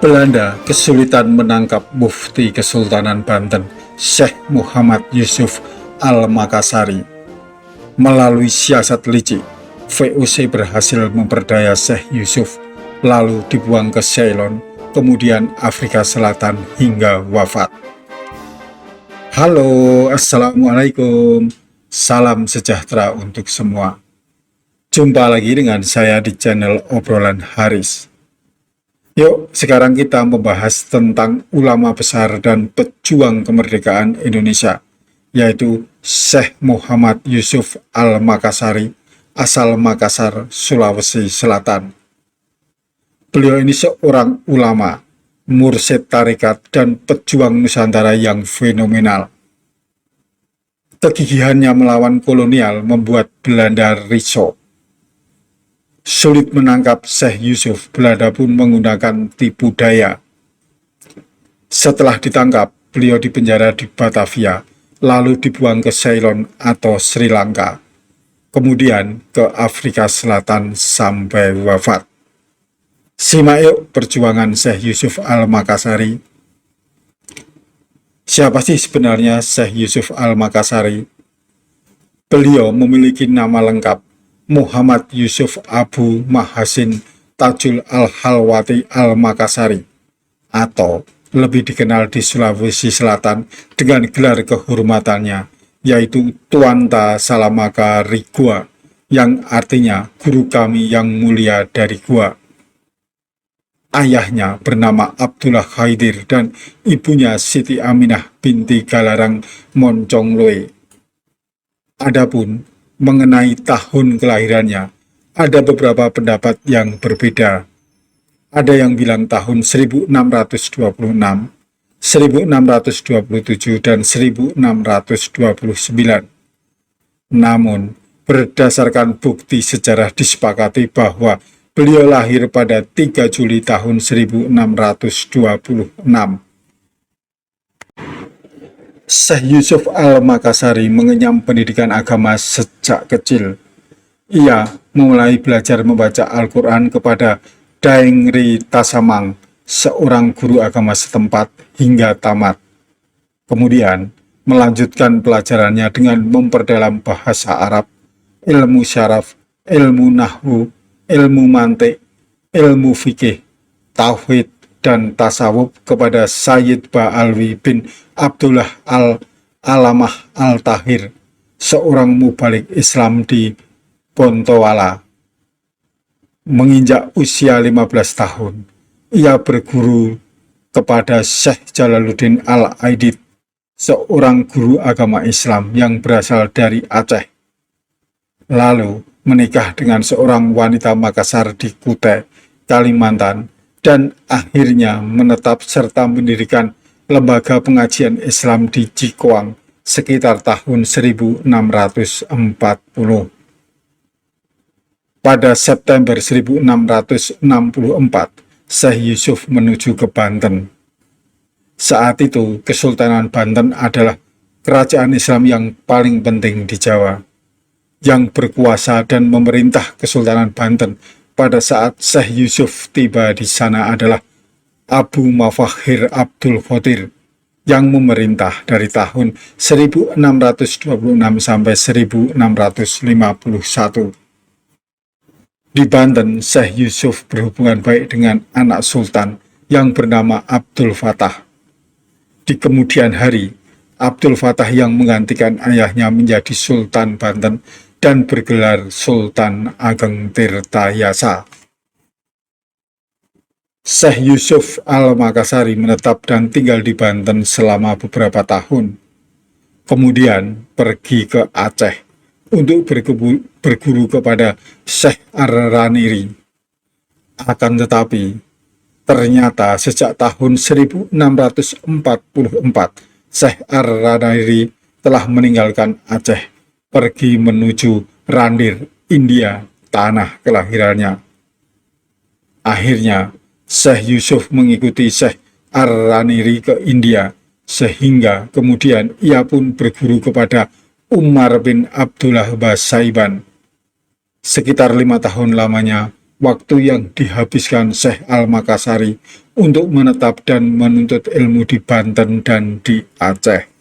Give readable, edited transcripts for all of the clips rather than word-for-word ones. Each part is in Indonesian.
Belanda kesulitan menangkap Mufti Kesultanan Banten, Syekh Muhammad Yusuf Al-Makassari. Melalui siasat licik, VOC berhasil memperdaya Syekh Yusuf, lalu dibuang ke Ceylon, kemudian Afrika Selatan hingga wafat. Halo, Assalamualaikum. Salam sejahtera untuk semua. Jumpa lagi dengan saya di channel Obrolan Haris. Yuk, sekarang kita membahas tentang ulama besar dan pejuang kemerdekaan Indonesia, yaitu Syekh Muhammad Yusuf Al-Makassari, asal Makassar, Sulawesi Selatan. Beliau ini seorang ulama, mursyid tarekat, dan pejuang Nusantara yang fenomenal. Kegigihannya melawan kolonial membuat Belanda risau. Sulit menangkap Syekh Yusuf, Belanda pun menggunakan tipu daya. Setelah ditangkap, beliau dipenjara di Batavia, lalu dibuang ke Ceylon atau Sri Lanka, kemudian ke Afrika Selatan sampai wafat. Simak yuk perjuangan Syekh Yusuf Al-Makassari. Siapa sih sebenarnya Syekh Yusuf Al-Makassari? Beliau memiliki nama lengkap Muhammad Yusuf Abu Mahasin Tajul Al-Halwati Al-Makassari, atau lebih dikenal di Sulawesi Selatan dengan gelar kehormatannya, yaitu Tuanta Salamaka Rigua, yang artinya guru kami yang mulia dari gua. Ayahnya bernama Abdullah Khaidir dan ibunya Siti Aminah binti Galarang Moncongloe. Adapun mengenai tahun kelahirannya, ada beberapa pendapat yang berbeda. Ada yang bilang tahun 1626, 1627, dan 1629. Namun, berdasarkan bukti sejarah disepakati bahwa beliau lahir pada 3 Juli tahun 1626. Syekh Yusuf Al-Makassari mengenyam pendidikan agama sejak kecil. Ia mulai belajar membaca Al-Quran kepada Daeng Ri Tasamang, seorang guru agama setempat, hingga tamat. Kemudian melanjutkan pelajarannya dengan memperdalam bahasa Arab, ilmu syaraf, ilmu nahwu, ilmu mantik, ilmu fikih, tauhid, dan tasawuf kepada Sayyid Ba'alwi bin Abdullah Al-Alamah Al-Tahir, seorang mubalik Islam di Bontoala. Menginjak usia 15 tahun, ia berguru kepada Syekh Jalaluddin Al-Aidid, seorang guru agama Islam yang berasal dari Aceh. Lalu menikah dengan seorang wanita Makassar di Kutai, Kalimantan, dan akhirnya menetap serta mendirikan lembaga pengajian Islam di Cikoang sekitar tahun 1640. Pada September 1664, Syekh Yusuf menuju ke Banten. Saat itu, Kesultanan Banten adalah kerajaan Islam yang paling penting di Jawa. Yang berkuasa dan memerintah Kesultanan Banten pada saat Syekh Yusuf tiba di sana adalah Abu Mafakhir Abdul Qadir, yang memerintah dari tahun 1626 sampai 1651. Di Banten, Syekh Yusuf berhubungan baik dengan anak sultan yang bernama Abdul Fatah. Di kemudian hari, Abdul Fatah yang menggantikan ayahnya menjadi Sultan Banten dan bergelar Sultan Ageng Tirtayasa. Syekh Yusuf Al-Makassari menetap dan tinggal di Banten selama beberapa tahun. Kemudian pergi ke Aceh untuk berguru kepada Syekh Ar-Raniri. Akan tetapi, ternyata sejak tahun 1644, Syekh Ar-Raniri telah meninggalkan Aceh, pergi menuju Randir, India, tanah kelahirannya. Akhirnya, Syekh Yusuf mengikuti Syekh Ar-Raniri ke India, sehingga kemudian ia pun berguru kepada Umar bin Abdullah Basaiban. Sekitar 5 tahun lamanya, waktu yang dihabiskan Syekh Al-Makassari untuk menetap dan menuntut ilmu di Banten dan di Aceh.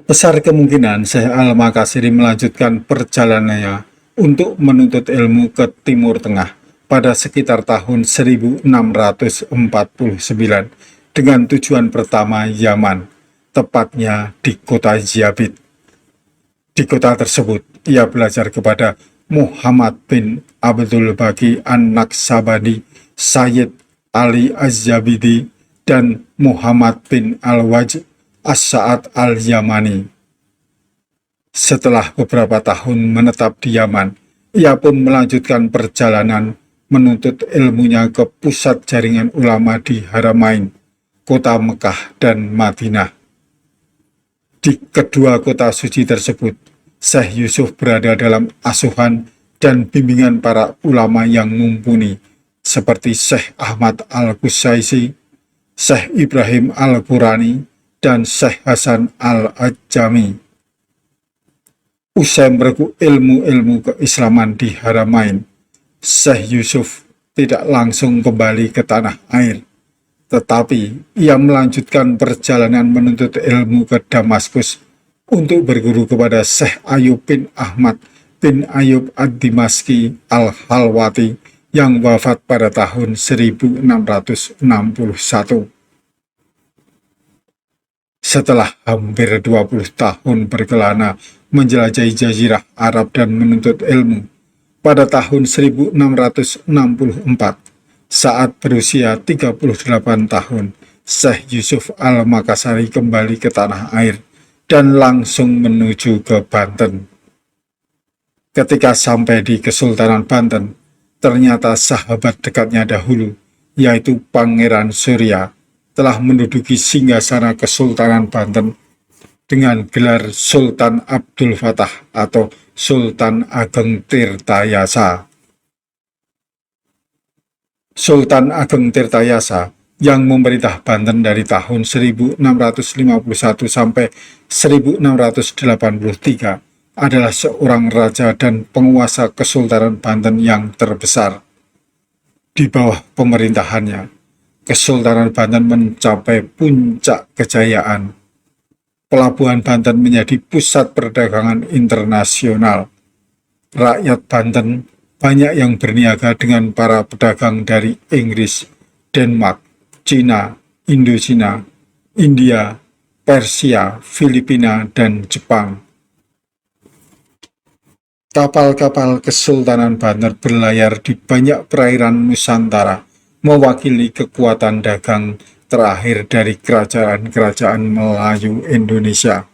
Besar kemungkinan Syekh Al-Makassiri melanjutkan perjalanannya untuk menuntut ilmu ke Timur Tengah pada sekitar tahun 1649 dengan tujuan pertama Yaman, tepatnya di kota Jabid. Di kota tersebut, ia belajar kepada Muhammad bin Abdul Baqi An-Naqsabandi, Sayyid Ali Az-Zabidi, dan Muhammad bin Al-Wajh As-Sa'ad Al-Yamani. Setelah beberapa tahun menetap di Yaman, ia pun melanjutkan perjalanan menuntut ilmunya ke pusat jaringan ulama di Haramain, kota Mekah dan Madinah. Di kedua kota suci tersebut, Syekh Yusuf berada dalam asuhan dan bimbingan para ulama yang mumpuni seperti Syekh Ahmad Al-Qusaisi, Syekh Ibrahim Al-Qurani, dan Syekh Hasan Al-Ajami. Usai merekuk ilmu-ilmu keislaman di Haramain, Syekh Yusuf tidak langsung kembali ke tanah air, tetapi ia melanjutkan perjalanan menuntut ilmu ke Damaskus untuk berguru kepada Syekh Ayub bin Ahmad bin Ayub Ad-Dimaski Al-Halwati yang wafat pada tahun 1661. Setelah hampir 20 tahun berkelana menjelajahi jazirah Arab dan menuntut ilmu, pada tahun 1664, saat berusia 38 tahun, Syekh Yusuf Al-Makassiri kembali ke tanah air dan langsung menuju ke Banten. Ketika sampai di Kesultanan Banten, ternyata sahabat dekatnya dahulu, yaitu Pangeran Surya, telah menduduki singgasana Kesultanan Banten dengan gelar Sultan Abdul Fattah atau Sultan Ageng Tirtayasa. Sultan Ageng Tirtayasa yang memerintah Banten dari tahun 1651 sampai 1683 adalah seorang raja dan penguasa Kesultanan Banten yang terbesar. Di bawah pemerintahannya, Kesultanan Banten mencapai puncak kejayaan. Pelabuhan Banten menjadi pusat perdagangan internasional. Rakyat Banten banyak yang berniaga dengan para pedagang dari Inggris, Denmark, Cina, Indochina, India, Persia, Filipina, dan Jepang. Kapal-kapal Kesultanan Banten berlayar di banyak perairan Nusantara, mewakili kekuatan dagang terakhir dari kerajaan-kerajaan Melayu Indonesia.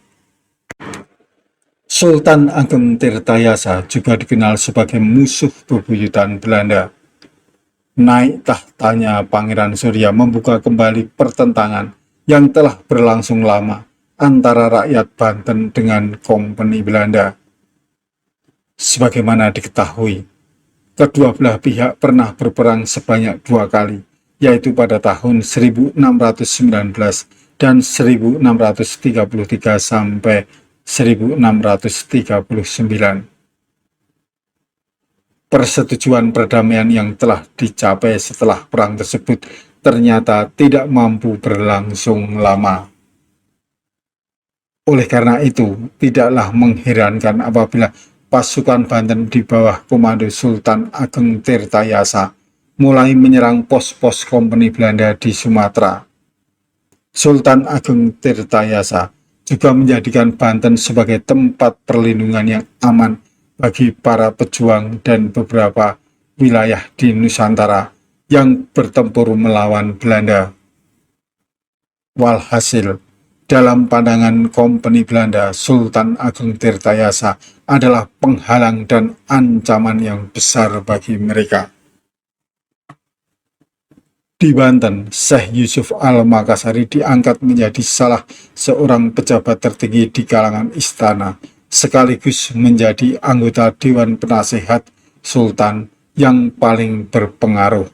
Sultan Ageng Tirtayasa juga dikenal sebagai musuh bebuyutan Belanda. Naik tahtanya Pangeran Surya membuka kembali pertentangan yang telah berlangsung lama antara rakyat Banten dengan Kompeni Belanda. Sebagaimana diketahui, kedua belah pihak pernah berperang sebanyak 2 kali, yaitu pada tahun 1619 dan 1633 sampai 1639. Persetujuan perdamaian yang telah dicapai setelah perang tersebut ternyata tidak mampu berlangsung lama. Oleh karena itu, tidaklah mengherankan apabila pasukan Banten di bawah komando Sultan Ageng Tirtayasa mulai menyerang pos-pos Kompeni Belanda di Sumatera. Sultan Ageng Tirtayasa juga menjadikan Banten sebagai tempat perlindungan yang aman bagi para pejuang dan beberapa wilayah di Nusantara yang bertempur melawan Belanda. Walhasil, dalam pandangan Kompeni Belanda, Sultan Ageng Tirtayasa adalah penghalang dan ancaman yang besar bagi mereka. Di Banten, Syekh Yusuf Al-Makassiri diangkat menjadi salah seorang pejabat tertinggi di kalangan istana, sekaligus menjadi anggota Dewan Penasehat Sultan yang paling berpengaruh.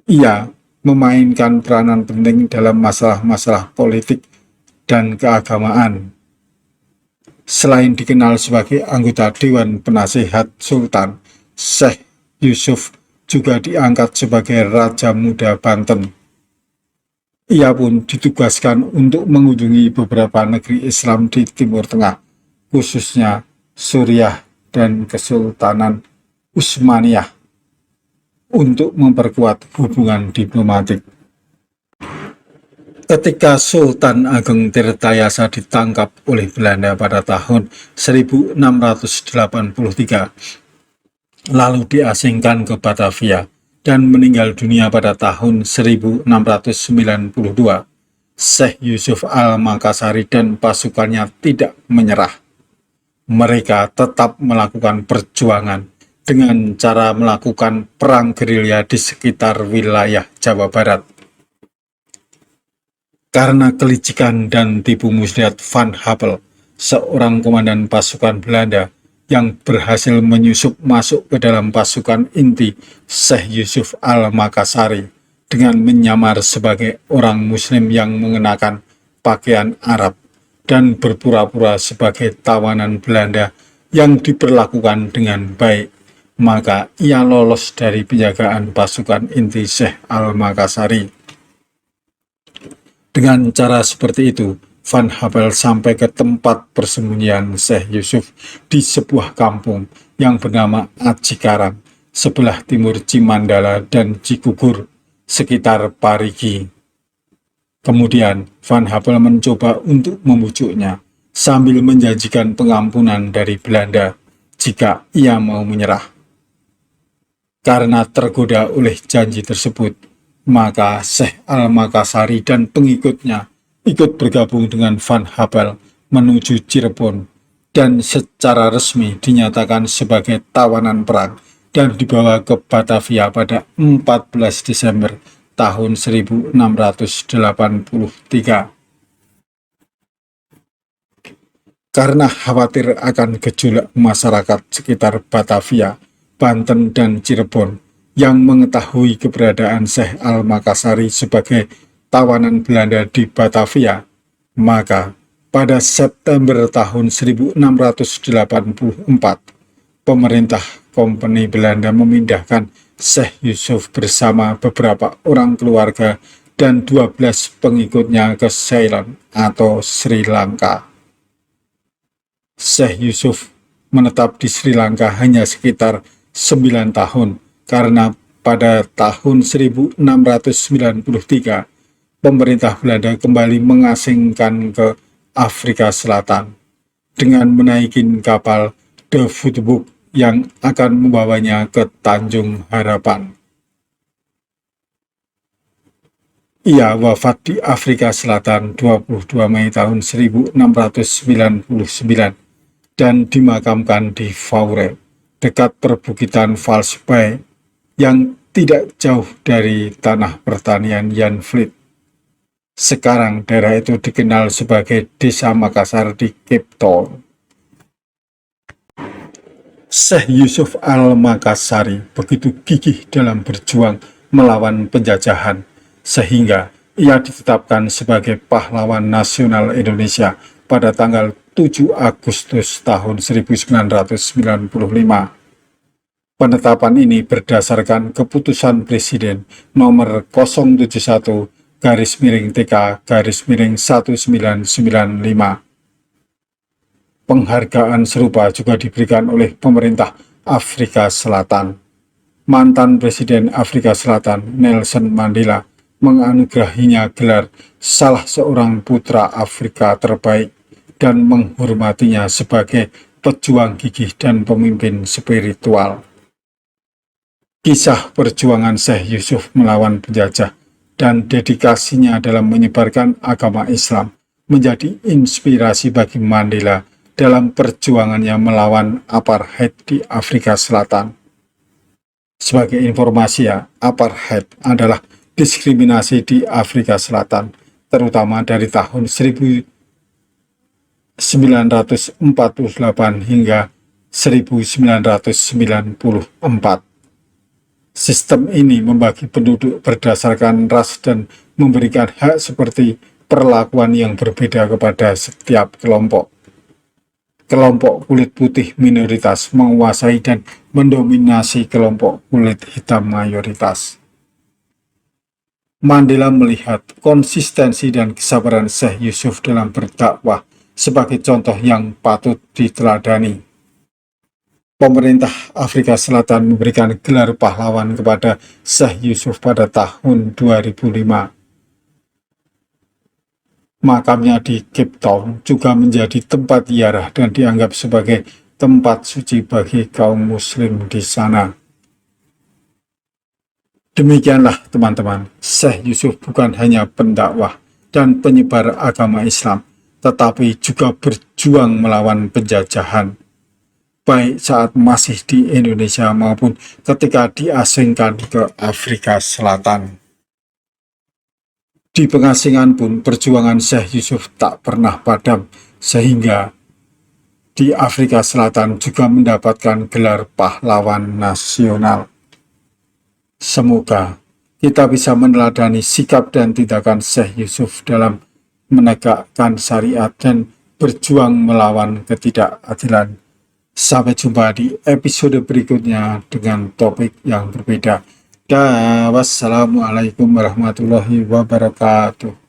Ia memainkan peranan penting dalam masalah-masalah politik dan keagamaan. Selain dikenal sebagai anggota Dewan Penasehat Sultan, Syekh Yusuf juga diangkat sebagai Raja Muda Banten. Ia pun ditugaskan untuk mengunjungi beberapa negeri Islam di Timur Tengah, khususnya Suriah dan Kesultanan Utsmaniyah, untuk memperkuat hubungan diplomatik. Ketika Sultan Ageng Tirtayasa ditangkap oleh Belanda pada tahun 1683, lalu diasingkan ke Batavia dan meninggal dunia pada tahun 1692, Syekh Yusuf Al-Makassari dan pasukannya tidak menyerah. Mereka tetap melakukan perjuangan dengan cara melakukan perang gerilya di sekitar wilayah Jawa Barat. Karena kelicikan dan tipu muslihat Van Happel, seorang komandan pasukan Belanda yang berhasil menyusup masuk ke dalam pasukan inti Syekh Yusuf Al-Makassari dengan menyamar sebagai orang Muslim yang mengenakan pakaian Arab dan berpura-pura sebagai tawanan Belanda yang diperlakukan dengan baik, maka ia lolos dari penjagaan pasukan inti Syekh Al-Makassari. Dengan cara seperti itu, Van Happel sampai ke tempat persembunyian Syekh Yusuf di sebuah kampung yang bernama Acikarang, sebelah timur Cimandala dan Cikugur, sekitar Parigi. Kemudian, Van Happel mencoba untuk membujuknya, sambil menjanjikan pengampunan dari Belanda jika ia mau menyerah. Karena tergoda oleh janji tersebut, maka Syekh Al-Makassari dan pengikutnya ikut bergabung dengan Van Happel menuju Cirebon dan secara resmi dinyatakan sebagai tawanan perang dan dibawa ke Batavia pada 14 Desember tahun 1683. Karena khawatir akan gejolak masyarakat sekitar Batavia, Banten, dan Cirebon yang mengetahui keberadaan Syekh Al-Makassari sebagai tawanan Belanda di Batavia, maka pada September tahun 1684, pemerintah Kompeni Belanda memindahkan Syekh Yusuf bersama beberapa orang keluarga dan 12 pengikutnya ke Ceylon atau Sri Lanka. Syekh Yusuf menetap di Sri Lanka hanya sekitar 9 tahun, karena pada tahun 1693, pemerintah Belanda kembali mengasingkan ke Afrika Selatan dengan menaikin kapal De Voetboek yang akan membawanya ke Tanjung Harapan. Ia wafat di Afrika Selatan 22 Mei tahun 1699 dan dimakamkan di Vaure, dekat perbukitan Valsbay, yang tidak jauh dari tanah pertanian Jan Vliet. Sekarang daerah itu dikenal sebagai Desa Makassar di Cape Town. Syekh Yusuf Al-Makassari begitu gigih dalam berjuang melawan penjajahan, sehingga ia ditetapkan sebagai pahlawan nasional Indonesia pada tanggal 7 Agustus tahun 1995. Penetapan ini berdasarkan keputusan Presiden nomor 071-TK-1995. Penghargaan serupa juga diberikan oleh pemerintah Afrika Selatan. Mantan Presiden Afrika Selatan Nelson Mandela menganugerahinya gelar salah seorang putra Afrika terbaik dan menghormatinya sebagai pejuang gigih dan pemimpin spiritual. Kisah perjuangan Syekh Yusuf melawan penjajah dan dedikasinya dalam menyebarkan agama Islam menjadi inspirasi bagi Mandela dalam perjuangannya melawan apartheid di Afrika Selatan. Sebagai informasi ya, apartheid adalah diskriminasi di Afrika Selatan, terutama dari tahun 1948 hingga 1994. Sistem ini membagi penduduk berdasarkan ras dan memberikan hak seperti perlakuan yang berbeda kepada setiap kelompok. kelompok kulit putih minoritas menguasai dan mendominasi kelompok kulit hitam mayoritas. Mandela melihat konsistensi dan kesabaran Syekh Yusuf dalam berdakwah sebagai contoh yang patut diteladani. Pemerintah Afrika Selatan memberikan gelar pahlawan kepada Syekh Yusuf pada tahun 2005. Makamnya di Cape Town juga menjadi tempat ziarah dan dianggap sebagai tempat suci bagi kaum muslim di sana. Demikianlah teman-teman, Syekh Yusuf bukan hanya pendakwah dan penyebar agama Islam, tetapi juga berjuang melawan penjajahan, baik saat masih di Indonesia maupun ketika diasingkan ke Afrika Selatan. Di pengasingan pun perjuangan Syekh Yusuf tak pernah padam, sehingga di Afrika Selatan juga mendapatkan gelar pahlawan nasional. Semoga kita bisa meneladani sikap dan tindakan Syekh Yusuf dalam menegakkan syariat dan berjuang melawan ketidakadilan. Sampai jumpa di episode berikutnya dengan topik yang berbeda. Wassalamualaikum warahmatullahi wabarakatuh.